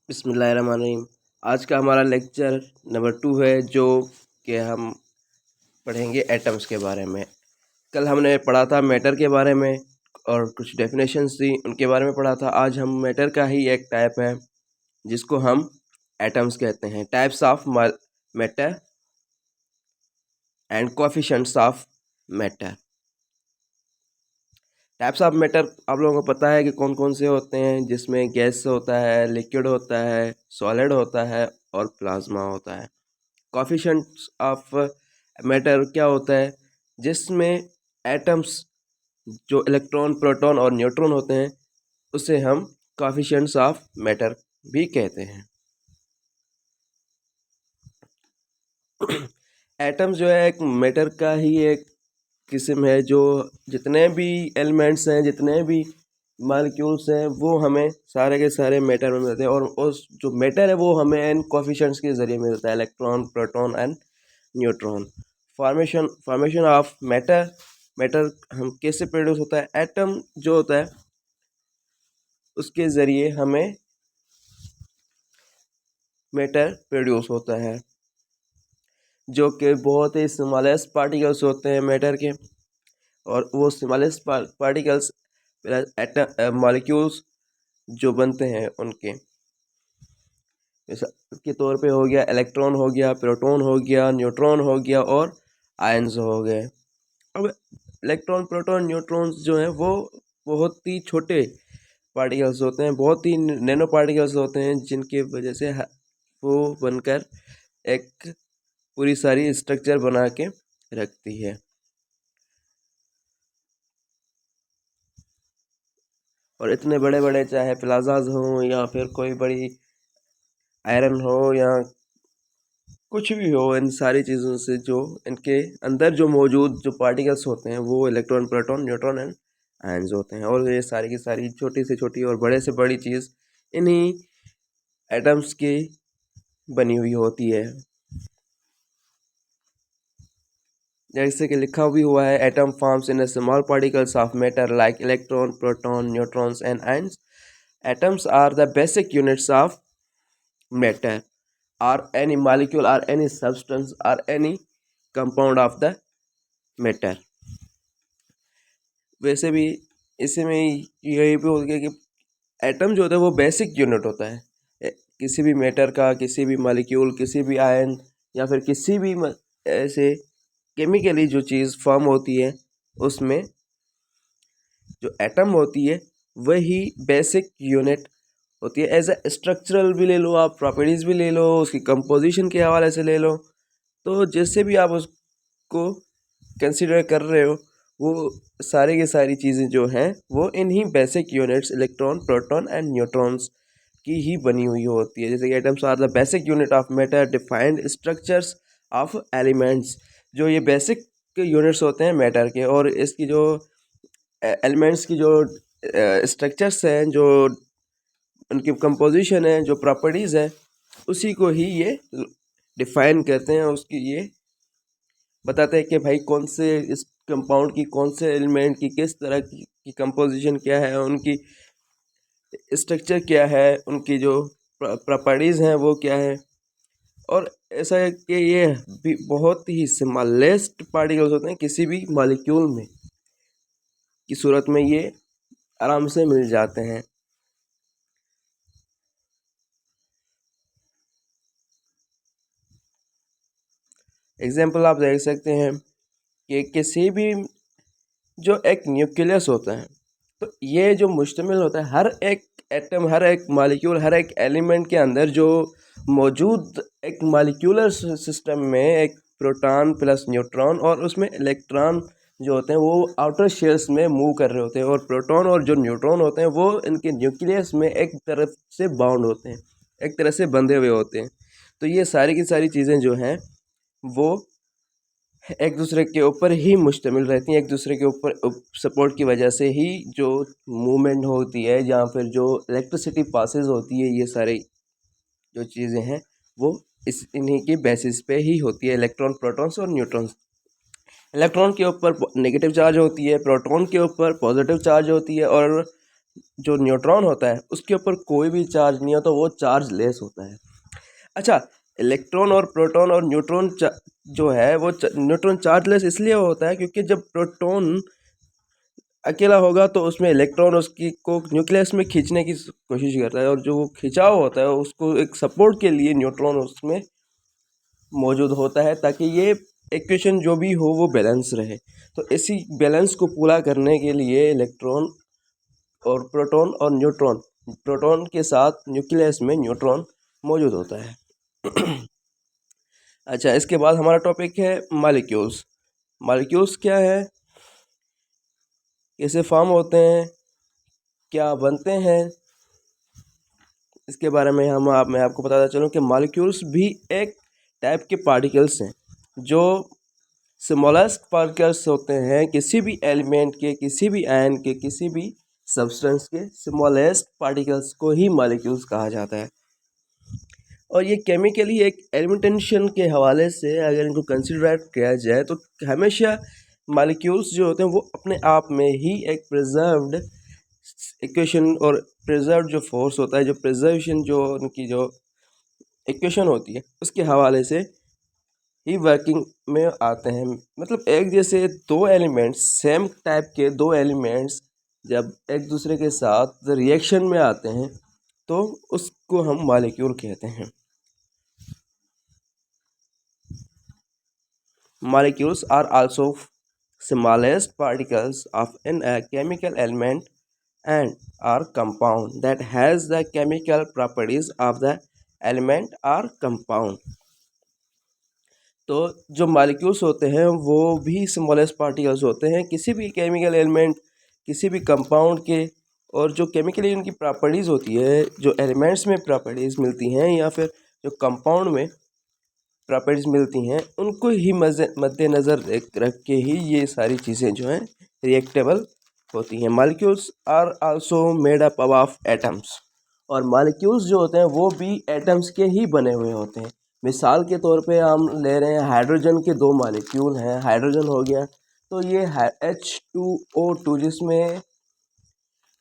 बिस्मिल्लाहिर्रहमानिर्रहीम। आज का हमारा लेक्चर नंबर 2 है, जो कि हम पढ़ेंगे एटम्स के बारे में। कल हमने पढ़ा था मैटर के बारे में और कुछ डेफिनेशंस थी, उनके बारे में पढ़ा था। आज हम मैटर का ही एक टाइप है जिसको हम एटम्स कहते हैं। Types of matter and coefficients of matter. Types of matter आप लोगों को पता है कि कौन कौन से होते हैं, जिसमें गैस होता है, लिक्विड होता है, सॉलिड होता है और प्लाज्मा होता है। कोएफिशिएंट्स ऑफ मैटर क्या होता है, जिसमें एटम्स जो इलेक्ट्रॉन, प्रोटॉन और न्यूट्रॉन होते हैं उसे हम कोएफिशिएंट्स ऑफ मैटर भी कहते हैं। एटम जो है एक मैटर का ही एक किस्म है, जो जितने भी एलिमेंट्स हैं, जितने भी मॉलिक्यूल्स हैं, वो हमें सारे के सारे मैटर में मिलते हैं। और उस जो मैटर है वो हमें इन कोएफिशिएंट्स के ज़रिए मिलता है, electron, proton and neutron. Formation of matter. Matter हम कैसे प्रोड्यूस होता है, एटम जो होता है उसके ज़रिए हमें मैटर प्रोड्यूस होता है, जो कि बहुत ही स्मॉलेस्ट पार्टिकल्स होते हैं मैटर के। और वो स्मॉलेस्ट पार्टिकल्स मॉलिक्यूल्स जो बनते हैं उनके के तौर पे हो गया इलेक्ट्रॉन, हो गया प्रोटॉन, हो गया न्यूट्रॉन, हो गया और आयंस हो गए। अब इलेक्ट्रॉन, प्रोटॉन, न्यूट्रॉन्स जो हैं वो बहुत ही छोटे पार्टिकल्स होते हैं, बहुत ही नैनो पार्टिकल्स होते हैं, जिनकी वजह से वो बनकर एक पूरी सारी स्ट्रक्चर बना के रखती है। और इतने बड़े बड़े चाहे प्लाजाज हों या फिर कोई बड़ी आयरन हो या कुछ भी हो, इन सारी चीज़ों से जो इनके अंदर जो मौजूद जो पार्टिकल्स होते हैं वो electron, proton, neutron and ions होते हैं। और ये सारी की सारी छोटी से छोटी और बड़े से बड़ी चीज़ इन्हीं एटम्स की बनी हुई होती है। जैसे कि लिखा भी हुआ है, atom forms in small particles of matter like electron, proton, neutrons and ions. Atoms are the basic units of matter or any molecule or any substance or any compound of the matter। वैसे भी इसी में यही भी हो गया कि atom जो होता है वो बेसिक यूनिट होता है किसी भी मैटर का, किसी भी मॉलिक्यूल, किसी भी आयन या फिर किसी भी ऐसे केमिकली जो चीज़ फॉर्म होती है, उसमें जो एटम होती है वही बेसिक यूनिट होती है। एज ए स्ट्रक्चरल भी ले लो आप, प्रॉपर्टीज़ भी ले लो, उसकी कंपोजिशन के हवाले से ले लो, तो जैसे भी आप उसको कंसिडर कर रहे हो, वो सारी की सारी चीज़ें जो हैं वो इन्हीं basic units electron, proton and neutrons की ही बनी हुई होती है। जैसे कि atoms are the basic unit of matter, defined structures of elements. जो ये बेसिक यूनिट्स होते हैं मैटर के, और इसकी जो एलिमेंट्स की जो स्ट्रक्चर्स हैं, जो उनकी कंपोजिशन है, जो प्रॉपर्टीज़ है, उसी को ही ये डिफाइन करते हैं। उसकी ये बताते हैं कि भाई कौन से इस कंपाउंड की, कौन से एलिमेंट की किस तरह की कंपोजिशन क्या है, उनकी स्ट्रक्चर क्या है, उनकी जो प्रॉपर्टीज़ हैं वो क्या है। और ऐसा है कि ये भी बहुत ही स्मॉलेस्ट पार्टिकल्स होते हैं, किसी भी मॉलिक्यूल में की सूरत में ये आराम से मिल जाते हैं। एग्जाम्पल आप देख सकते हैं कि किसी भी जो एक न्यूक्लियस होता है, तो ये जो मुश्तमिल होता है हर एक एटम, हर एक मॉलिक्यूल, हर एक एलिमेंट के अंदर जो मौजूद एक मॉलिक्यूलर सिस्टम में एक प्रोटॉन प्लस न्यूट्रॉन और उसमें इलेक्ट्रॉन जो होते हैं वो आउटर शेल्स में मूव कर रहे होते हैं, और प्रोटॉन और जो न्यूट्रॉन होते हैं वो इनके न्यूक्लियस में एक तरफ से बाउंड होते हैं, एक तरह से बंधे हुए होते हैं। तो ये सारी की सारी चीज़ें जो हैं वो एक दूसरे के ऊपर ही मुश्तमिल रहती हैं, एक दूसरे के ऊपर सपोर्ट की वजह से ही जो मूवमेंट होती है या फिर जो इलेक्ट्रिसिटी पासेस होती है, ये सारी जो चीज़ें हैं वो इन्हीं की बेसिस पे ही होती है, इलेक्ट्रॉन, प्रोटॉन्स और न्यूट्रॉन्स। इलेक्ट्रॉन के ऊपर नेगेटिव चार्ज होती है, प्रोटॉन के ऊपर पॉजिटिव चार्ज होती है, और जो न्यूट्रॉन होता है उसके ऊपर कोई भी चार्ज नहीं होता, वो चार्ज लेस होता है। अच्छा, इलेक्ट्रॉन और प्रोटॉन और न्यूट्रॉन जो है वो न्यूट्रॉन चार्जलेस इसलिए होता है क्योंकि जब प्रोटॉन अकेला होगा तो उसमें इलेक्ट्रॉन उसकी को न्यूक्लियस में खींचने की कोशिश करता है, और जो वो खिंचाव होता है उसको एक सपोर्ट के लिए न्यूट्रॉन उसमें मौजूद होता है, ताकि ये इक्वेशन जो भी हो वो बैलेंस रहे। तो इसी बैलेंस को पूरा करने के लिए इलेक्ट्रॉन और न्यूट्रॉन, प्रोटॉन के साथ न्यूक्लियस में न्यूट्रॉन मौजूद होता है। अच्छा, इसके बाद हमारा टॉपिक है मॉलिक्यूल्स। मॉलिक्यूल्स क्या है, कैसे फॉर्म होते हैं, क्या बनते हैं, इसके बारे में मैं आपको बताता चलूँ कि मॉलिक्यूल्स भी एक टाइप के पार्टिकल्स हैं जो स्मॉलेस्ट पार्टिकल्स होते हैं, किसी भी एलिमेंट के, किसी भी आयन के, किसी भी सब्सटेंस के स्मॉलेस्ट पार्टिकल्स को ही मॉलिक्यूल्स कहा जाता है। और ये केमिकली एक एलिमेंटेशन के हवाले से अगर इनको कंसिडर किया जाए तो हमेशा मॉलिक्यूल्स जो होते हैं वो अपने आप में ही एक प्रिजर्व्ड इक्वेशन और प्रिजर्व जो फोर्स होता है, जो प्रिजर्वेशन जो उनकी जो इक्वेशन होती है उसके हवाले से ही वर्किंग में आते हैं। मतलब एक जैसे दो एलिमेंट्स, सेम टाइप के दो एलिमेंट्स जब एक दूसरे के साथ रिएक्शन में आते हैं तो उसको हम मॉलिक्यूल कहते हैं। Molecules are also smallest particles of in a chemical element and are compound that has the chemical properties of the element or compound। तो जो मॉलिक्यूल्स होते हैं वो भी स्मॉलेस्ट पार्टिकल्स होते हैं किसी भी केमिकल एलिमेंट, किसी भी कंपाउंड के, और जो केमिकली उनकी प्रॉपर्टीज़ होती है, जो एलिमेंट्स में प्रॉपर्टीज़ मिलती हैं या फिर जो कंपाउंड में प्रॉपर्टीज़ मिलती हैं, उनको ही मद्देनज़र रख के ही ये सारी चीज़ें जो हैं रिएक्टेबल होती हैं। Molecules are also made up of atoms, और मॉलिक्यूल्स जो होते हैं वो भी एटम्स के ही बने हुए होते हैं। मिसाल के तौर पे हम ले रहे हैं हाइड्रोजन के दो मॉलिक्यूल हैं, हाइड्रोजन हो गया, तो ये H2O2 जिसमें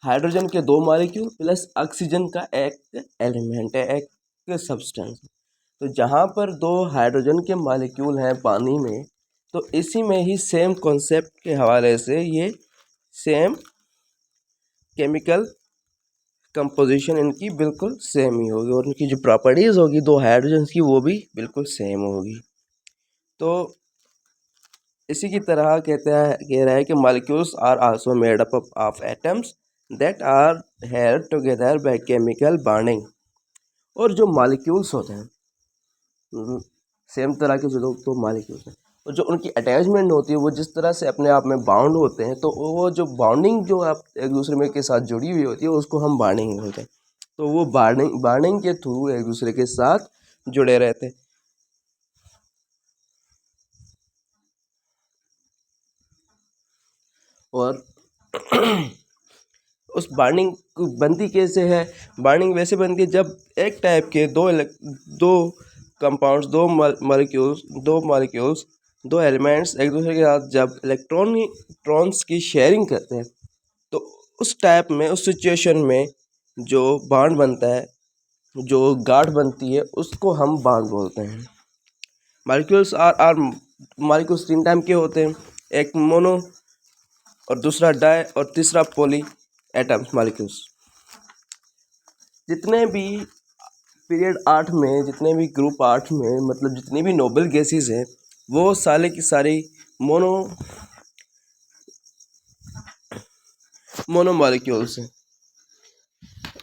हाइड्रोजन के दो मॉलिक्यूल प्लस ऑक्सीजन का एक एलिमेंट है, एक सब्सटेंस। तो जहाँ पर दो हाइड्रोजन के मॉलिक्यूल हैं पानी में, तो इसी में ही सेम कॉन्सेप्ट के हवाले से ये सेम केमिकल कंपोजिशन इनकी बिल्कुल सेम ही होगी, और उनकी जो प्रॉपर्टीज़ होगी दो हाइड्रोजन की वो भी बिल्कुल सेम होगी। तो इसी की तरह कह रहा है कि molecules are also made up of atoms that are held together by chemical bonding. और जो मॉलिक्यूल्स होते हैं सेम तरह के जो तो मॉलिक्यूल्स हैं, और जो उनकी अटैचमेंट होती है वो जिस तरह से अपने आप में बाउंड होते हैं, तो वो जो बाउंडिंग जो आप एक दूसरे में के साथ जुड़ी हुई होती है उसको हम बाइंडिंग बोलते हैं। तो वो बाइंडिंग के थ्रू एक दूसरे के साथ जुड़े रहते हैं। और उस बाइंडिंग बनती कैसे है, बाइंडिंग वैसे बनती है जब एक टाइप के दो कंपाउंड्स, दो मॉलिक्यूल्स, दो एलिमेंट्स एक दूसरे के साथ जब इलेक्ट्रॉन्स की शेयरिंग करते हैं, तो उस टाइप में, उस सिचुएशन में जो बॉन्ड बनता है, जो गांठ बनती है, उसको हम बॉन्ड बोलते हैं। मॉलिक्यूल्स तीन टाइप के होते हैं, एक मोनो और दूसरा डाई और तीसरा पॉली एटम्स मॉलिक्यूल्स। जितने भी पीरियड 8 में, जितने भी ग्रुप 8 में, मतलब जितनी भी नोबल गैसेस हैं वो सारे की सारी मोनो मॉलिक्यूल्स हैं,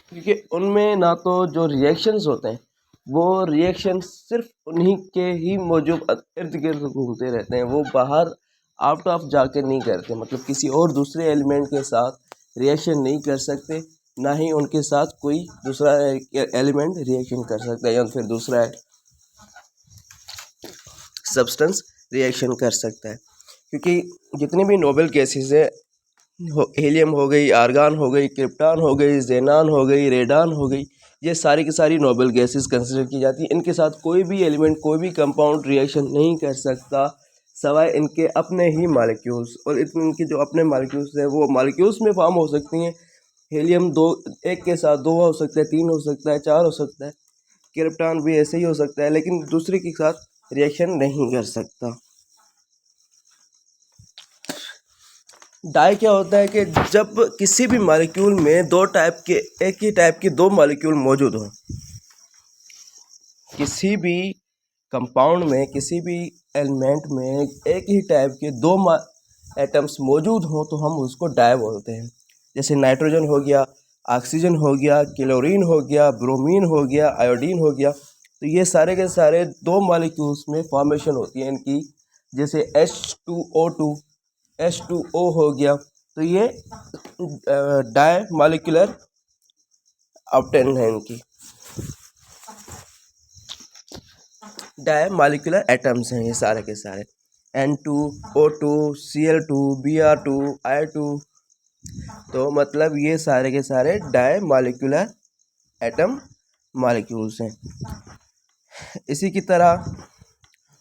क्योंकि उनमें ना तो जो रिएक्शंस होते हैं वो रिएक्शन सिर्फ उन्हीं के ही मौजूद इर्द गिर्द घूमते रहते हैं, वो बाहर आउट ऑफ जाके नहीं करते, मतलब किसी और दूसरे एलिमेंट के साथ रिएक्शन नहीं कर सकते, ना ही उनके साथ कोई दूसरा एलिमेंट रिएक्शन कर सकता है या फिर दूसरा सब्सटेंस रिएक्शन कर सकता है। क्योंकि जितनी भी नोबल गैसेस है, हीलियम हो गई, आर्गन हो गई, क्रिप्टॉन हो गई, जेनान हो गई, रेडान हो गई, ये सारी की सारी नोबल गैसेस कंसिडर की जाती है। इनके साथ कोई भी एलिमेंट, कोई भी कंपाउंड रिएक्शन नहीं कर सकता सवाए इनके अपने ही मॉलिक्यूल्स, और इनके जो अपने मॉलिक्यूल्स हैं वो मॉलिक्यूल्स में फॉर्म हो सकती हैं, हीलियम दो, एक के साथ दो हो सकता है, तीन हो सकता है, चार हो सकता है। क्रिप्टॉन भी ऐसे ही हो सकता है, लेकिन दूसरे के साथ रिएक्शन नहीं कर सकता। डाई क्या होता है कि जब किसी भी मॉलिक्यूल में दो टाइप के, एक ही टाइप के दो मॉलिक्यूल मौजूद हों, किसी भी कंपाउंड में, किसी भी एलिमेंट में एक ही टाइप के दो एटम्स मौजूद हों तो हम उसको डाई बोलते हैं। जैसे नाइट्रोजन हो गया, ऑक्सीजन हो गया, क्लोरीन हो गया, ब्रोमीन हो गया, आयोडीन हो गया। तो ये सारे के सारे दो मॉलिक्यूल्स में फॉर्मेशन होती है इनकी। जैसे H2O2, H2O हो गया, तो ये डाई मॉलिक्यूलर ऑप्टेन है इनकी, डाई मॉलिक्यूलर एटम्स हैं ये सारे के सारे। N2O2, Cl2, Br2, I2। तो मतलब ये सारे के सारे डाई मॉलिक्यूलर एटम मॉलिक्यूल्स हैं। इसी की तरह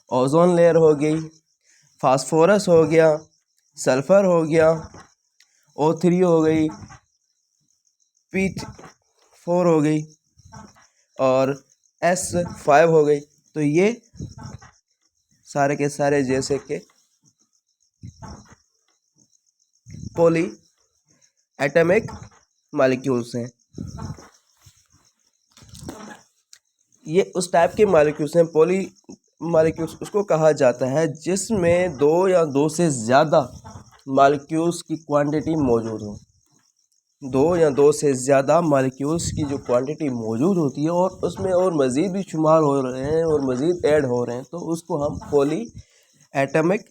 ओजोन लेयर हो गई, फास्फोरस हो गया, सल्फर हो गया, O3 हो गई, P4 हो गई और S5 हो गई। तो ये सारे के सारे जैसे कि पॉली एटॉमिक मॉलिक्यूल्स हैं। ये उस टाइप के मॉलिक्यूल्स हैं, पॉली मॉलिक्यूल्स उसको कहा जाता है जिसमें दो या दो से ज़्यादा मॉलिक्यूल्स की क्वांटिटी मौजूद हो। दो या दो से ज़्यादा मॉलिक्यूल्स की जो क्वांटिटी मौजूद होती है और उसमें और मज़ीद भी शुमार हो रहे हैं और मज़ीद ऐड हो रहे हैं, तो उसको हम पॉली एटॉमिक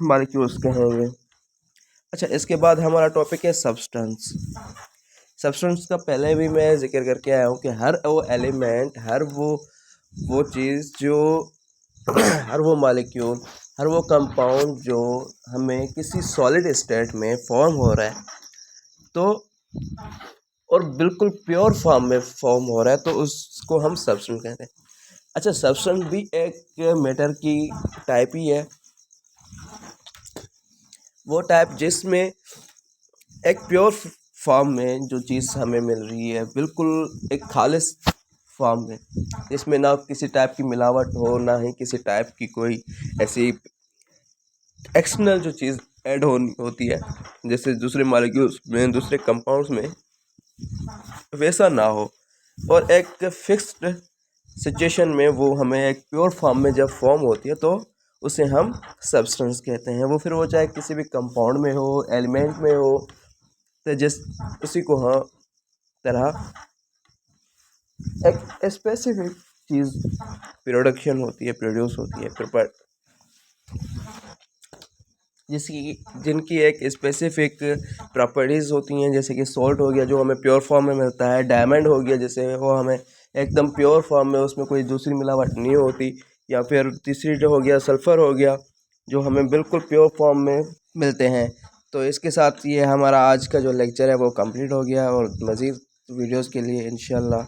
मॉलिक्यूल्स कहेंगे। अच्छा, इसके बाद हमारा टॉपिक है सब्सटेंस। सब्सटेंस का पहले भी मैं जिक्र करके आया हूँ कि हर वो एलिमेंट, हर वो चीज़ जो हर वो मॉलिक्यूल, हर वो कंपाउंड जो हमें किसी सॉलिड स्टेट में फॉर्म हो रहा है तो और बिल्कुल प्योर फॉर्म में फॉर्म हो रहा है तो उसको हम सब्सटेंस कहते हैं। अच्छा, सब्सटेंस भी एक मैटर की टाइप ही है, वो टाइप जिसमें एक प्योर फॉर्म में जो चीज़ हमें मिल रही है, बिल्कुल एक खालिस फॉर्म में, जिसमें ना किसी टाइप की मिलावट हो, ना ही किसी टाइप की कोई ऐसी एक्सटर्नल जो चीज़ ऐड होती है जैसे दूसरे मॉलिक्यूल्स में, दूसरे कंपाउंड्स में, वैसा ना हो और एक फिक्स्ड सिचुएशन में वो हमें एक प्योर फॉर्म में जब फॉर्म होती है तो उसे हम सब्सटेंस कहते हैं। वो फिर वो चाहे किसी भी कंपाउंड में हो, एलिमेंट में हो, तो जिस उसी को हम तरह एक स्पेसिफिक चीज़ प्रोडक्शन होती है, प्रोड्यूस होती है, प्रिपेयर, जिनकी एक स्पेसिफिक प्रॉपर्टीज़ होती हैं। जैसे कि सॉल्ट हो गया जो हमें प्योर फॉर्म में मिलता है, डायमंड हो गया जैसे वो हमें एकदम प्योर फॉर्म में, उसमें कोई दूसरी मिलावट नहीं होती, या फिर तीसरी जो हो गया सल्फ़र हो गया जो हमें बिल्कुल प्योर फॉर्म में मिलते हैं। तो इसके साथ ये हमारा आज का जो लेक्चर है वो कंप्लीट हो गया और मज़ीद वीडियोज़ के लिए इंशाल्लाह